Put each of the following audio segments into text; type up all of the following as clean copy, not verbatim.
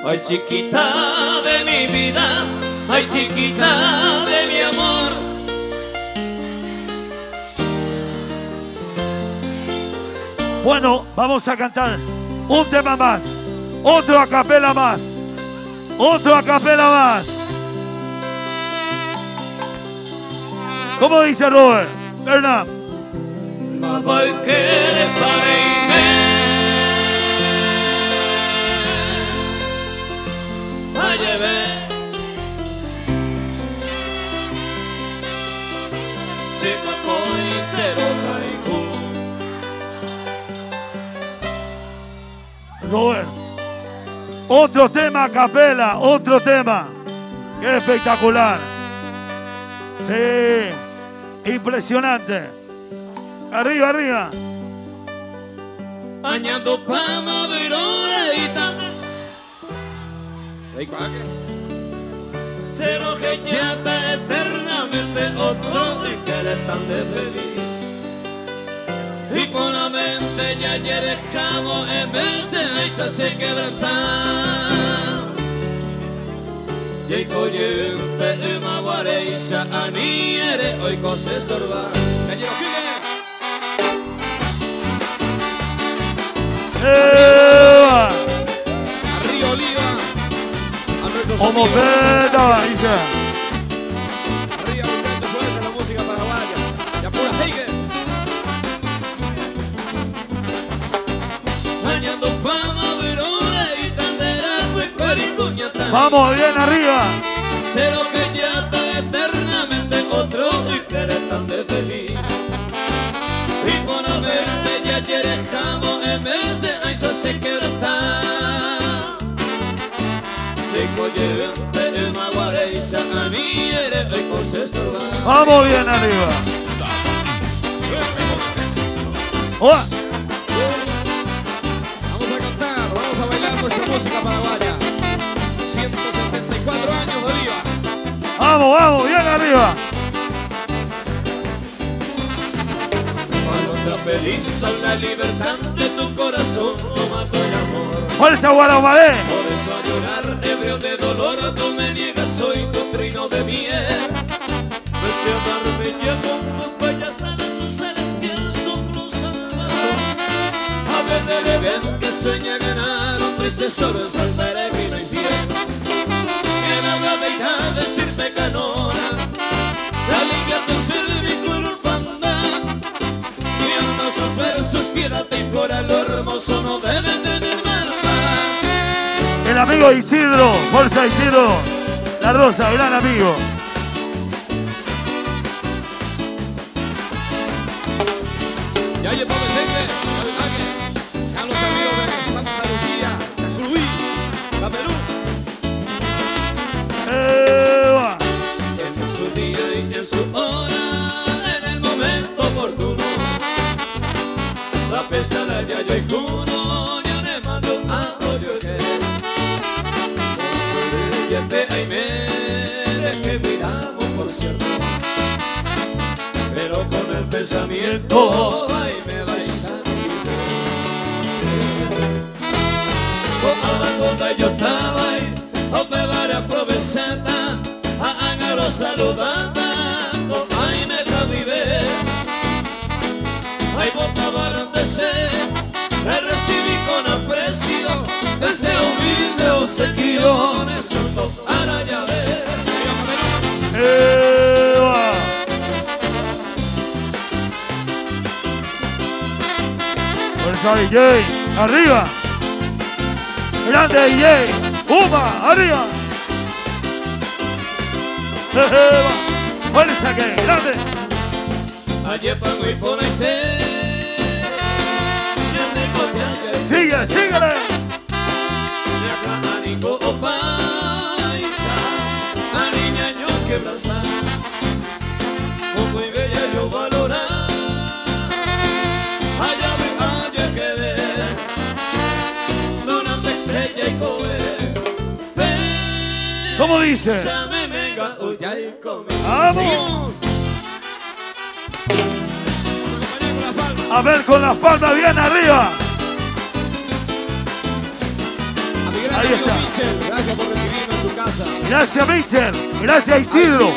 Ay, chiquita de mi vida, ay, chiquita de mi amor. Bueno, vamos a cantar un tema más, otro a capela más, otro a capela más. ¿Cómo dice Robert? Hernán. Ma voi che le farei me a llevar se ma poi te lo traigo. Robert, otro tema a capela, otro tema. Qué espectacular. Sí, impresionante. Arriba, arriba. Añando pama de roreita. Se lo que ya está eternamente otro y que eres tan de feliz. Y por la mente ya dejamos en vez de esa se quebrantar. Y hay coyente en maguareisa aniere hoy cosas estorbar. ¡Eva! Arriba Oliva. A nuestros Como amigos. peta, dice. Arriba muchachos, suelta la música paraguaya. Ya pura Heiger. Añando fama de y tandera fue cuaricuñata. Vamos, bien arriba. Cero que ya está eternamente otro y que eres tan de feliz. Y por haberte ya dejamos en vez de eso se quebranta. De coyente en maguareisa a mí eres hoy cosas estorbar. Vamos bien arriba. ¡Oh! Vamos a cantar, vamos a bailar nuestra música paraguaya. 174 años de Oliva. Vamos, vamos, bien arriba. Cuando te feliz a la libertad de tu corazón, no mato el amor. ¡Fuerza, Guaramalé! Por eso a llorar, ebrio de dolor, tú me niegas, soy tu trino de miel. Vete a amarme ya con tus payasadas, un celestial soplo salvador. A ver de bebé que sueña ganar un triste tesoro, al peregrino infiel. Que nada de irá a decirte canona, alivia tu ser mi cruel orfandad. Mi alma sus versos, piedad te implora, lo hermoso no debe tener maldad. El amigo Isidro, fuerza Isidro. La Rosa, gran amigo. Ya llegó gente, a los amigos de Santa Lucía, Cacrubí, la Perú. ¡Eva! En su día y en su hora, en el momento oportuno, la pesada ya yo y cuno, ya le mando a odio que ya te aimé, de que miramos por cierto, pero con el pensamiento ay me vais a cuando yo estaba ahí, a pegar a provechata, a angaro saludada, ay me cavivé, ay botabaron de sed, me recibí con aprecio, este humilde obsequio, resultó para ya ver. ¡Eva! Fuerza DJ, arriba. Grande DJ, ¡Uma! ¡Arriba! ¡Eva! ¡Fuerza que grande! Ayer pago y por ahí te, ya te ¡Sigue, síguele! de acá a Nico o paisa, a niña yo quebrantar, poco y bella yo valorar, allá me vaya quedé, durante estrella y joven, ¿Cómo dice? ya me venga ya y conmigo. ¡Vamos! A ver con las palmas bien arriba. A mi gran Ahí está. Michel, gracias por recibirnos en su casa. Gracias, Michel. Gracias, Isidro.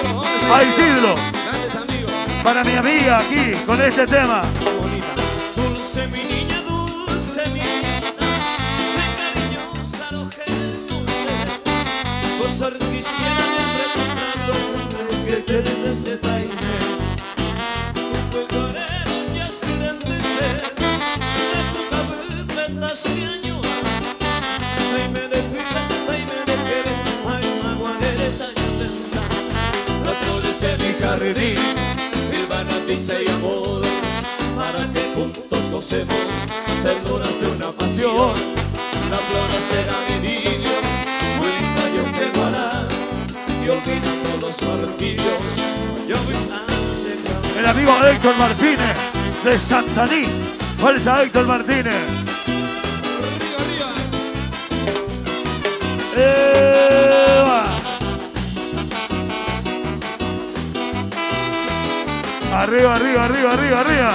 A Isidro. Grandes amigos. Para mi amiga aquí, con este tema. Dulce mi niña, dulce mi niña, muy cariñosa, lo que dulce. Gozar quisiera entre tus brazos, que te necesita y me. Un colorero ya se le entiende, de tu cabeza se añora. Ay, me despide, ay, me despide, ay, maguanera tan intensa. Las flores de mi jardín, silvana, dicha y amor, para que juntos gocemos ternuras de una pasión. La flor será mi niño, muy linda yo te guardará, y olvidando los martirios, yo me hace cambiar. El amigo Héctor Martínez de Santaní. Fuerza, Héctor Martínez. Arriba, arriba. ¡Eva! Arriba, arriba, arriba, arriba, arriba.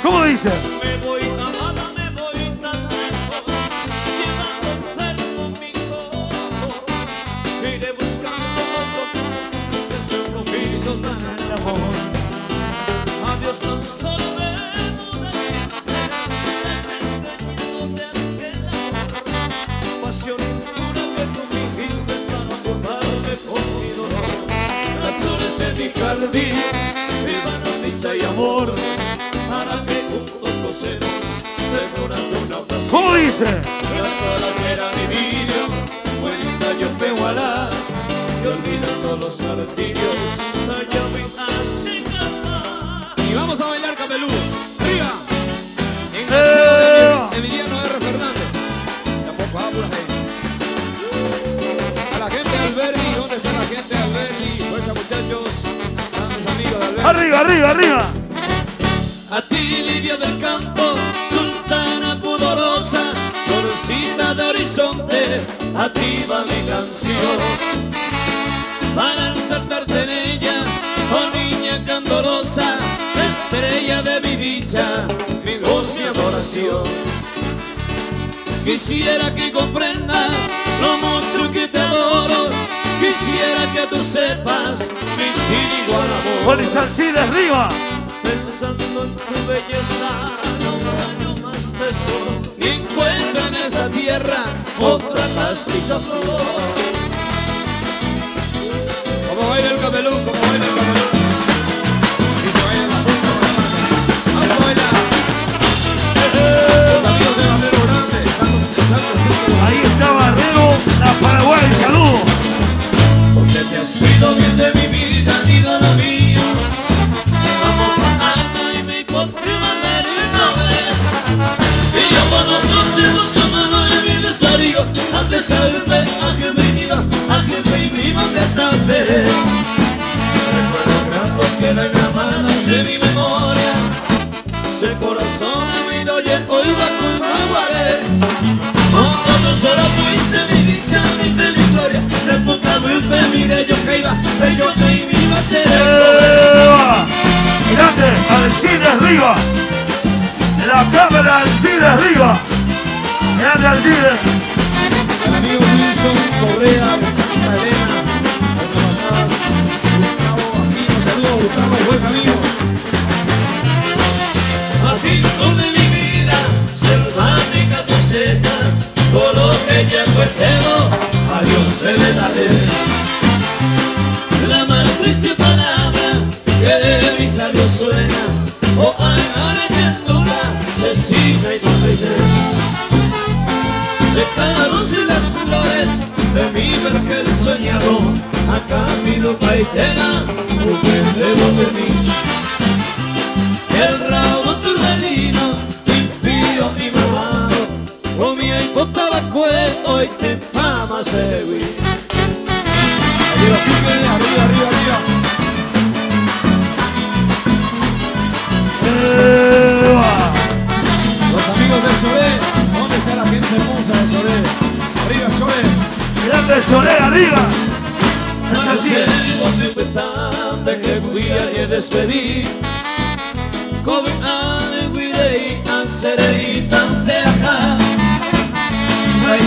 ¿Cómo dice? Me voy amada, me voy tan lejos, llevando enfermo mi corazón. Iré buscando ese compromiso tan amor. Adiós tan solo debo decirte, desengañándote aquel amor. Pasión impura que tú me dijiste para acordarme con mi dolor. Las flores de mi jardín, vivan dicha y amor, para que juntos gocemos ternuras de una pasión. ¿Cómo dice? Las olas será mi vida, muy linda yo te guardará, y olvidando los martirios, allá me hace cantar. Y vamos a bailar Capelú. Arriba. En el Emiliano R. Fernández. Tampoco apuras ahí. A la gente de Alberdi, ¿dónde está la gente de Alberdi? Fuerza, muchachos. Grandes amigos de Alberdi. Arriba, arriba, arriba. A ti, Lidia del campo, sultana pudorosa, florcita de horizonte, a ti va mi canción. Para ensartarte en ella, oh niña candorosa, estrella de mi dicha, mi voz, mi adoración. Quisiera que comprendas lo mucho que te adoro, quisiera que tú sepas mi sin igual amor. Fuerza, Alcide, arriba. Pensando en tu belleza, no daño más tesoro, y encuentro en esta tierra otra castiza flor. ¿Cómo baila el Capelú? ¿Cómo baila el Capelú? Si se baila la punta con la mano. Vamos a bailar. Los amigos de Barrero Grande están siempre. Ahí está Barrero, la Paraguay. Saludos. Porque te has sido bien de mi vida, ídolo mío. Vamos pa' alta y me encontré mandar el nombre. Y yo por los últimos caminos de mi desvarío, antes de saberme a que me iba de esta vez. Recuerdos gratos que la gramadas de mi memoria, ese corazón de mi doye, hoy va con aguaré. Cuando solo fuiste mi dicha, mi fe, mi gloria, de puta dulce, mire yo que iba, yo que iba a ser el ¡Eva! Grande, Alcide arriba. La cámara, Alcide arriba. Grande, Alcide. El amigo Wilson Correa de Santa Elena. Gustavo Aquino, saludos Gustavo, buen amigo. Amigo de mi vida, selvática seca, con lo que ya cuenteo, adiós se le daré. La más triste palabra que de mis labios suena, oh Ana ternura, Cecina y Torreide. Secáronse las flores de mi vergel soñado, a Camilo Paitena, mujer de mí. El raudo turbelino, impío y malvado, comía y botaba cuerpo y te fama seguir. Arriba, pique, arriba, arriba, arriba. ¡Eva! Los amigos de Solé, ¿dónde está la gente hermosa de Solé? Arriba, Solé. Grande, Solé, arriba. Al cielo de que guía y despedí, come alegre y anserei tante acá. Ay,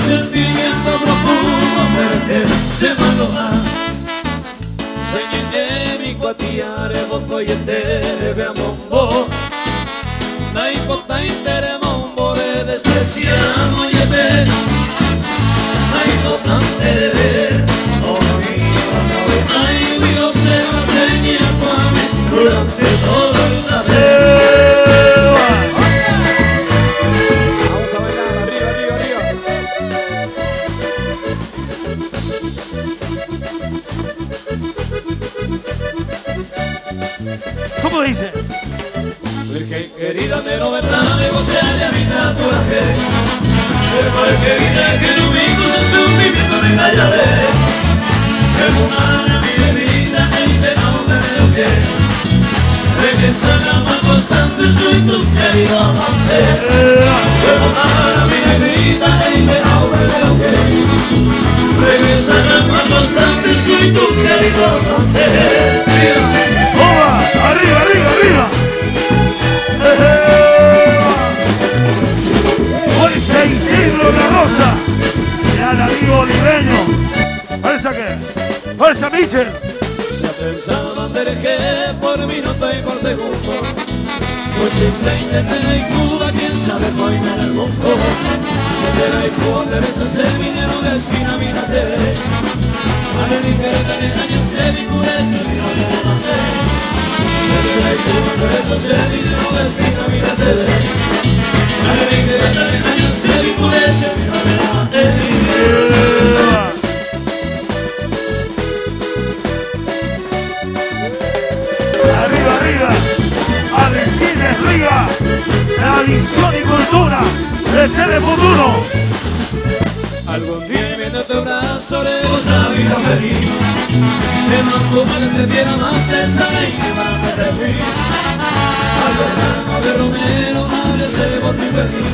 sentimiento profundo perché se maloha Segne mi quatiare bocco e te veamombo Dai potta intere mombore despreciamo e be Dai potta intere Ay Dios se va a señar para mí durante toda la vez Vamos a bailar, arriba, arriba, arriba. ¿Cómo dice? Perché querida te lo verdade você haya vida por aquel Pero querida que no mi cosa sufrimiento me callaré Que humana mi vida en verano me veo que Regresa la más constante soy tu querido amante Que humana mi vida en verano me veo que Regresa la más constante soy tu querido amante ¡Oba! ¡Arriba, arriba, arriba! Hoy se Isidro La Rosa, gran amigo oliveño. ¿Fuerza qué? ¡Fuerza, Michel! Se ha pensado andar que por minuto y por segundo Pues si se intenta en Cuba, quién sabe hoy en el mundo Donde hay poder ese se vinieron de esquina a mi nacer A ver ni que le años se vincule, se vino de la fe Donde hay poder ese se vinieron de esquina a mi nacer A ver ni que le años se vincule, se vino de la fe Arriba, arriba, Alecines Riga, tradición y cultura de Telefuturo. Algún día viendo tu brazo lejos la vida feliz Que no mal te diera más te sabe y que van a repetir Al verano de Romero nadie se ve por ti feliz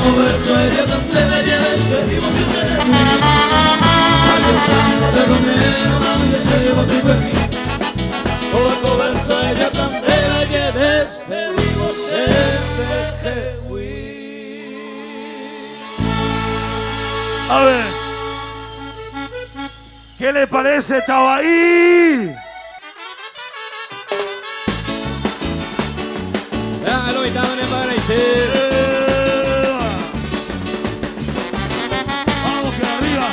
Como verso ella tan te bella despedimos sin tener Al verano de Romero nadie se ve por ti feliz Como verso ella tan te bella despedimos sin tener A ver, ¿qué le parece Tabaí? Déjalo y también para usted. Vamos que arriba.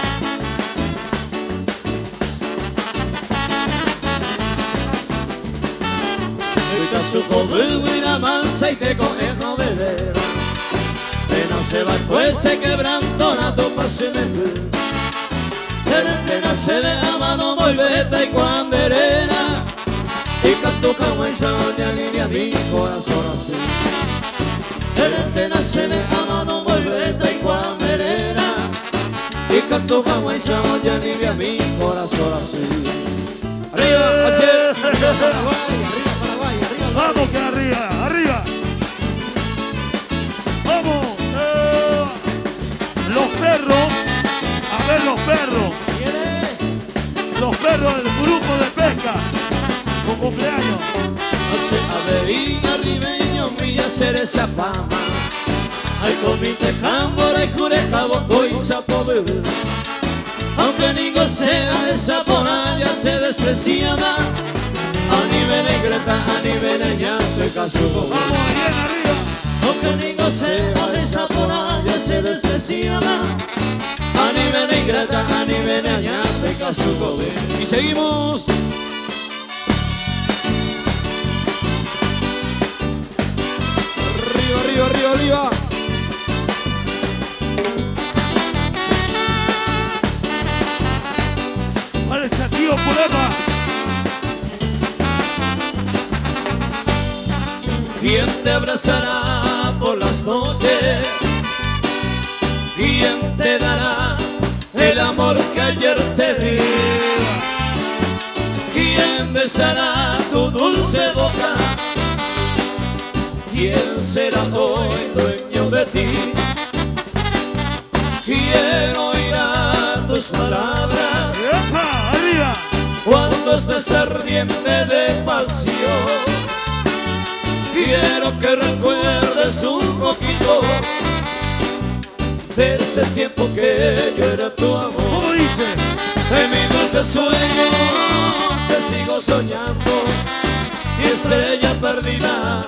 Ahorita su conmigo y la mansa y te conejo beber no se va pues se quebrantó la topa se me ve no se deja mano volveta y cuando erena y canto como esa doña ni a mi corazón así no se deja mano volveta y cuando erena y canto como esa doña ni a mi corazón así arriba Pache arriba Paraguay arriba Vamos que arriba, arriba. Vamos. Los perros, a ver los perros. Los perros del grupo de pesca. Con cumpleaños. No se avería ribeño mi hacer esa fama. Al comité cámbora y cureja boco y sapo bebé. Aunque ninguno sea esa ponalla se desprecia más. A nivel de Greta, a nivel de llanto y casuco. Vamos bien arriba. Aunque ninguno sea esa ponalla se desprecia más. A nivel de Greta, a nivel de llanto y casuco. Y seguimos. Arriba, arriba, arriba, arriba. ¿Cuál es el tío Pulema? ¿Quién te abrazará por las noches? ¿Quién te dará el amor que ayer te di? ¿Quién besará tu dulce boca? ¿Quién será hoy dueño de ti? ¿Quién oirá tus palabras? ¡Epa! ¡Arriba! Cuando estés ardiente de pasión, quiero que recuerdes un poquito de ese tiempo que yo era tu amor. ¿Cómo dice? En mi dulce sueño te sigo soñando y estrella perdida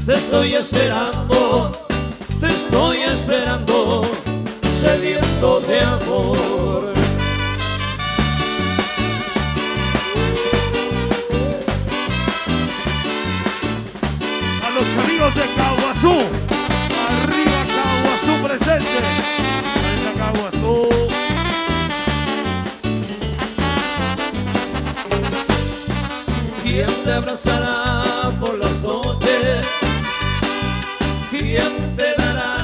te estoy esperando, sediento de amor. A los amigos de Caguazú, arriba Caguazú presente. Ahí está Caguazú. ¿Quién te abrazará por las noches? ¿Quién te dará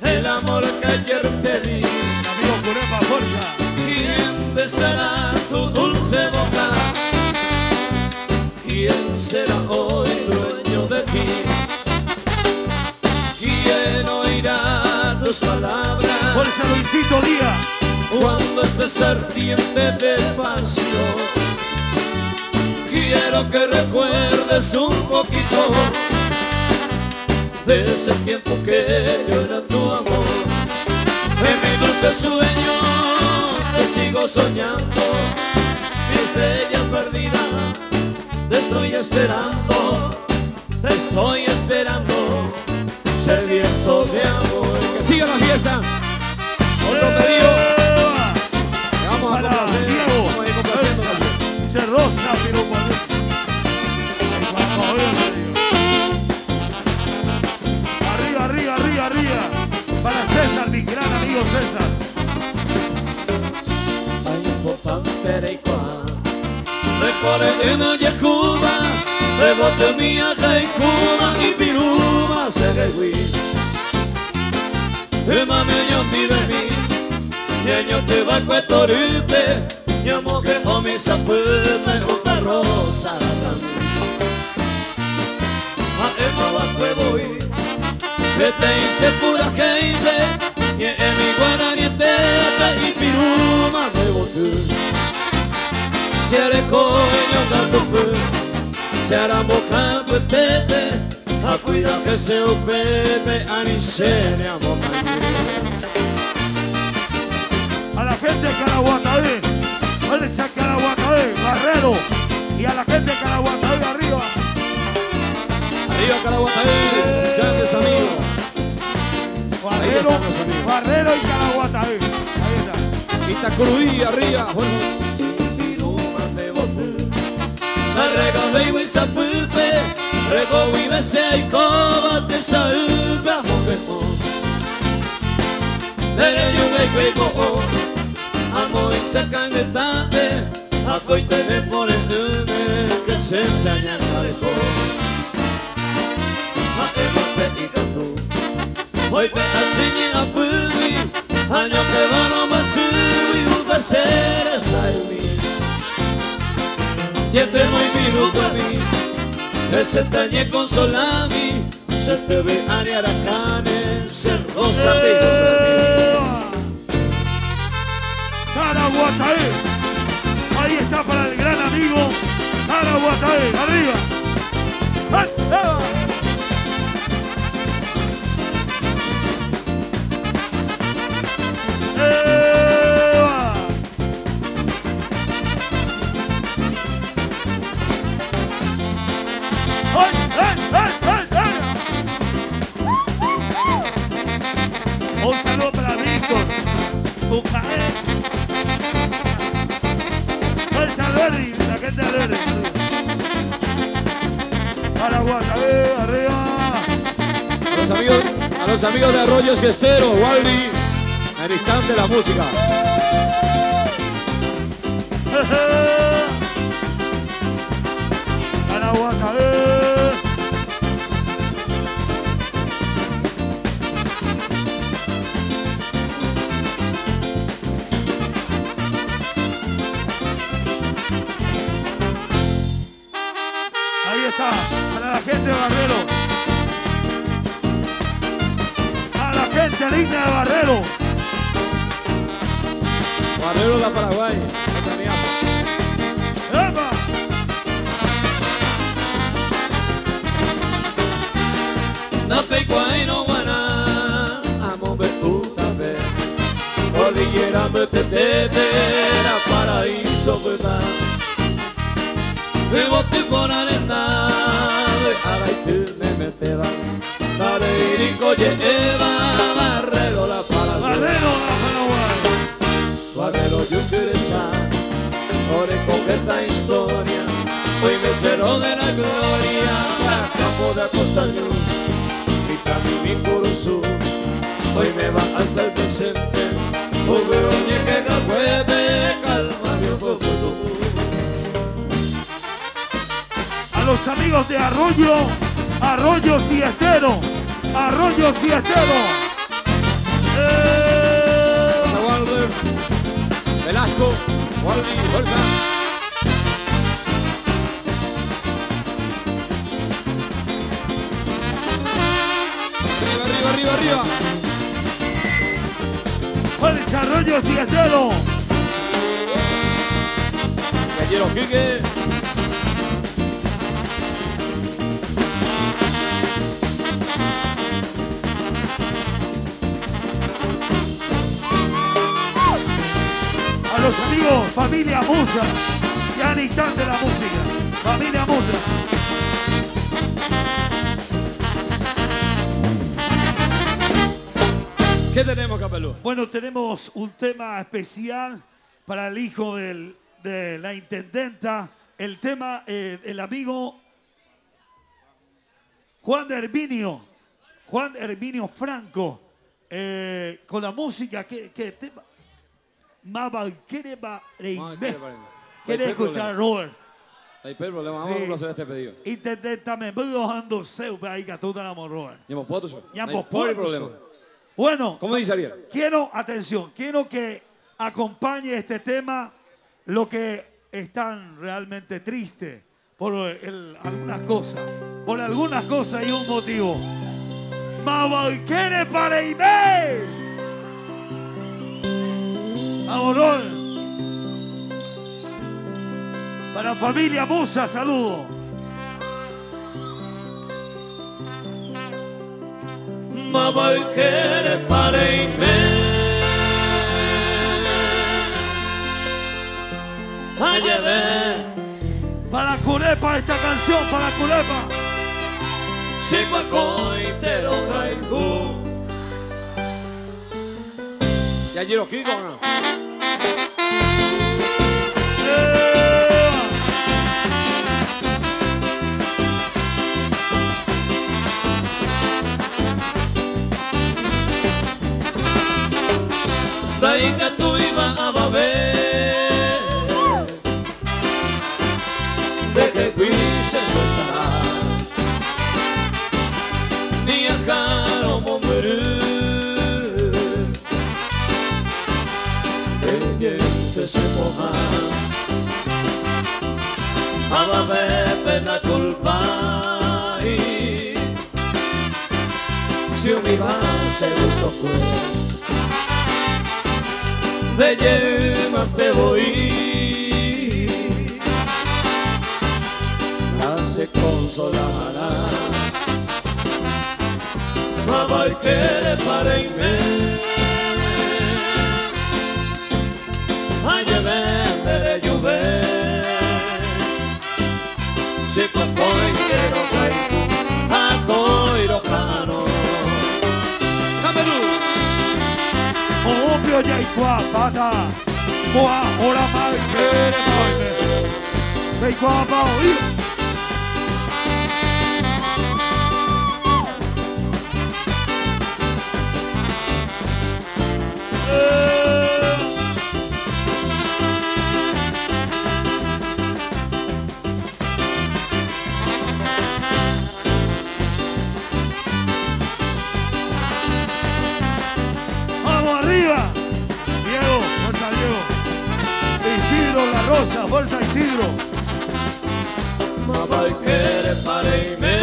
el amor que ayer te di? Amigo Curema, fuerza. ¿Quién besará tu dulce boca? ¿Quién será hoy dueño de ti? ¿Quién oirá tus palabras? Fuerza Luisito Díaz. Cuando estés ardiente de pasión, quiero que recuerdes un poquito de ese tiempo que yo era tu amor. En mis dulces sueños te sigo soñando, mi estrella perdida te estoy esperando, sediento de amor. Que siga la fiesta. Otro pedido. Que vamos a Para complacer. Diego. Vamos a ir complaciendo también. Se rosa, pero cuando... Arriba, arriba, arriba, arriba. Para César, mi gran amigo César. Ay, importante era igual. Recorre en el Cuba, rebote mía que Cuba y piruma se rehuí. Mami, yo te bebí, yo te va a cuetorite, yo moje o mi sapete una rosa también. A Emma va a voy, que te hice pura gente, y en mi guaraniete y piruma me boté. Se haré coño dando fe, se hará mojando el tete, a cuidar que se pepe, a ni se ne amo A la gente de Caraguataí, a Caraguataí, Barrero. Y a la gente de Caraguataí, arriba. Arriba Caraguataí, los grandes amigos. Barrero y Caraguataí. Ahí está. Itacurubí, arriba, bueno. La regalé y sapupe, rego y besé y cobate saúpe a mojemo. Dere yo me cuego, amo y sacan de tate, a coite de por el que se te añaca de todo. A emo pe y canto, hoy pe así ni a pubi, año que va no más subi, un beser es a mí. Y te muy minuto a mí, que se te añe consolami, se te ve ariaracane, se rosa Caraguataí. Ahí está para el gran amigo Caraguataí. Arriba. ¡Ay, Eva! Un saludo para Víctor, Bucaet, Fuerza Alberdi, la gente de Alberdi. Paraguataí, arriba. A los amigos de Arroyos y Estero, Waldi, en instante la música. Paraguataí. Ahí está, para la gente de Barrero. Para la gente linda de Barrero. Barrero la Paraguay, ¡Epa! Na pecuai no guaná, amo me puta ve. tetera paraíso verdad. Vivo ti por arenado y araite me meteba. Dale irico lleva barrero la Paraguay. Barrero yo quiero estar, ore con esta historia. Hoy me cerró de la gloria, a campo de Acostaño, y también mi curso. Hoy me va hasta el presente, oye que no puede calmar mi fuego. A los amigos de Arroyo, Arroyos y Estero, Arroyos y Estero. Walder, Velasco, Waldi, fuerza. Arriba, arriba, arriba, arriba. Fuerza, Arroyos y Estero. Gallero Quique. A los amigos, familia Musa, ya en instante la música, familia Musa. ¿Qué tenemos, Capelú? Bueno, tenemos un tema especial para el hijo de la intendenta, el tema, el amigo Juan Herminio Franco, con la música, ¿qué tema? ¿Quiere escuchar, Robert? Hay problema, vamos a complacer este pedido. Intendenta me voy bajando seu, ahí que tú te la morroa. Llamo potuso. Llamo No hay potuso. problema. Bueno, ¿Cómo dice Ariel? quiero que acompañe este tema lo que están realmente tristes por algunas cosas y un motivo. Mabalquere para Ime. Aborol. Para familia Musa, saludo. Mabalquere para Ime. Ayeve. Para Curepa esta canción, para Curepa. Chihuacoitero Caicú. ¿Gallero Quique o no? Daí que tú ibas a beber, de que quise gozar, ni a caro morir, el diente se moja, a beber pena culpa, si un iba se gustó fue. De yema te voy, la se consolará. Mabalquere para Ime, ay vender lluve, si Chihuacoitero Caicú, a Coirojano. Obvio ya y pata, boa ora mal quiere mal, de cuapa oír. La Rosa, bolsa Isidro. Mabalquere para Ime,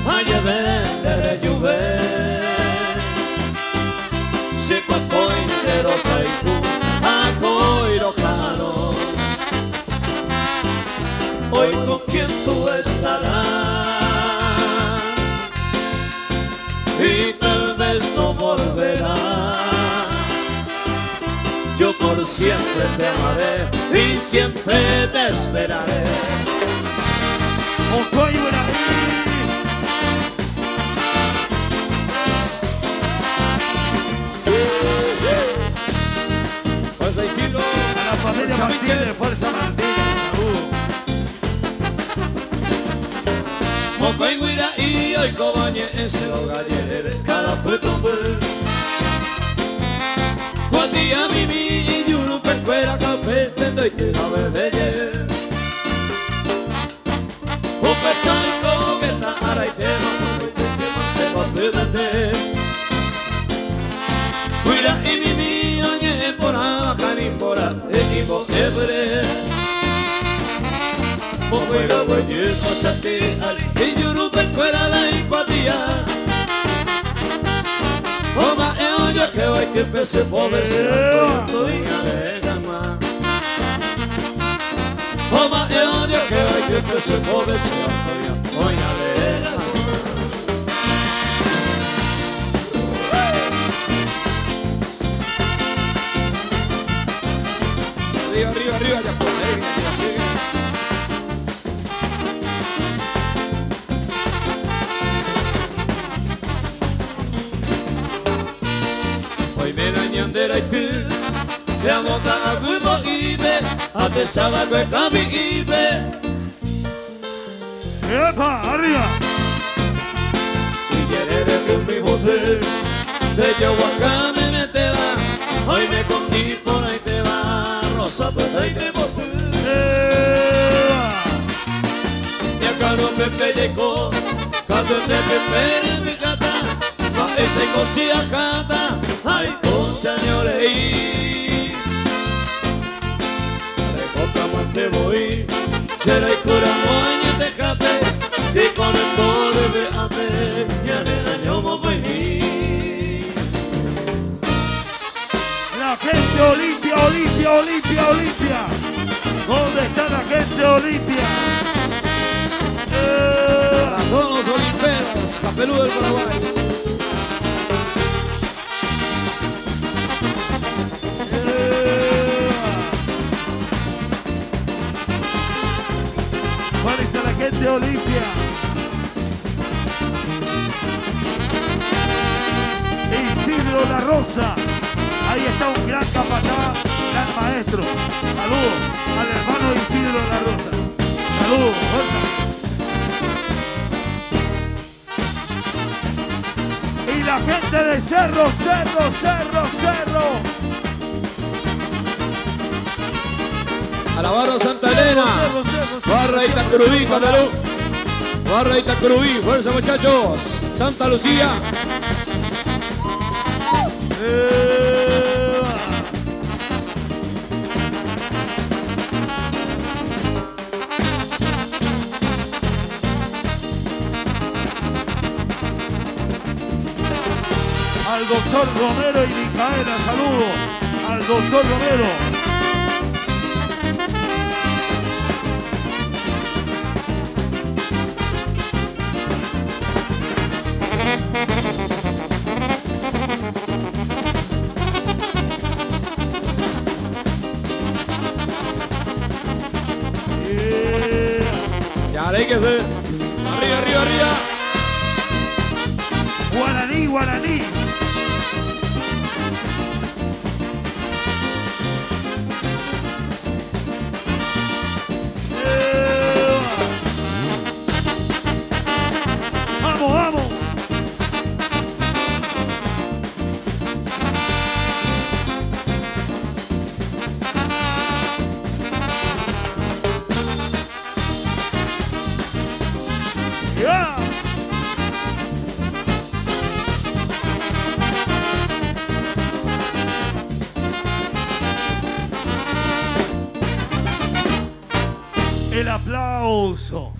ay vender lluve, Chihuacoitero Caicú, a Coirojano. Hoy con quien tú estarás y tal vez no volverás. siempre te amaré y siempre te esperaré. Mocoy Guaraní. Fuerza Isidro. A la familia Fuerza Martínez, Michel. Fuerza Martínez. Saludos. Mocoy Guira y hoy cobañe ese hogaller cada petombe. Cuando ya viví y yo no percuera café tendo y te la bebé. O pensando que está ara y tema porque te quemas se va a perder. Guira y viví oñe por acá ni por ahí por ebre. Mocoira güey pasate ali y yo no percuera la igualdía. Oma e oña que hoy que empecé por verse y alega más. Oma e oña que hoy que empecé por verse y alega más. Arriba, arriba, arriba, ya por ahí, Hoy me dañandera y tú te amota a grupo ibe a pesada que cami ibe. ¡Epa! ¡Arriba! Y quiere de tu mi mujer de Yahuacá me metela. Hoy me conquí por ahí te va rosa pues ahí te boté. Y acá no me pelleco cuando te prepare mi gata. Ma ese cosía cata ay con señores. Te voy, será y cura moño te capé, y con el pobre de ate, ya de año mo venir. La gente Olimpia, Olimpia, Olimpia, Olimpia. ¿Dónde está la gente Olimpia? para todos los olimperos, Capelú del Paraguay. ¿Cuál es la gente Olimpia? Isidro La Rosa. Ahí está un gran capataz, gran maestro. Saludos al hermano Isidro La Rosa. Saludos, fuerza. Y la gente de Cerro, Cerro, Cerro, Cerro. A la barra Santa Elena. Cerro, Cerro, Cerro, Barra Itacurubí, Capelú. Barra Itacurubí, fuerza muchachos. Santa Lucía. Al doctor Romero y Micaela, saludos. Al doctor Romero. Ya hay que ser. Arriba, arriba, arriba. Guaraní, Guaraní. Vamos, vamos. Yeah. El aplauso.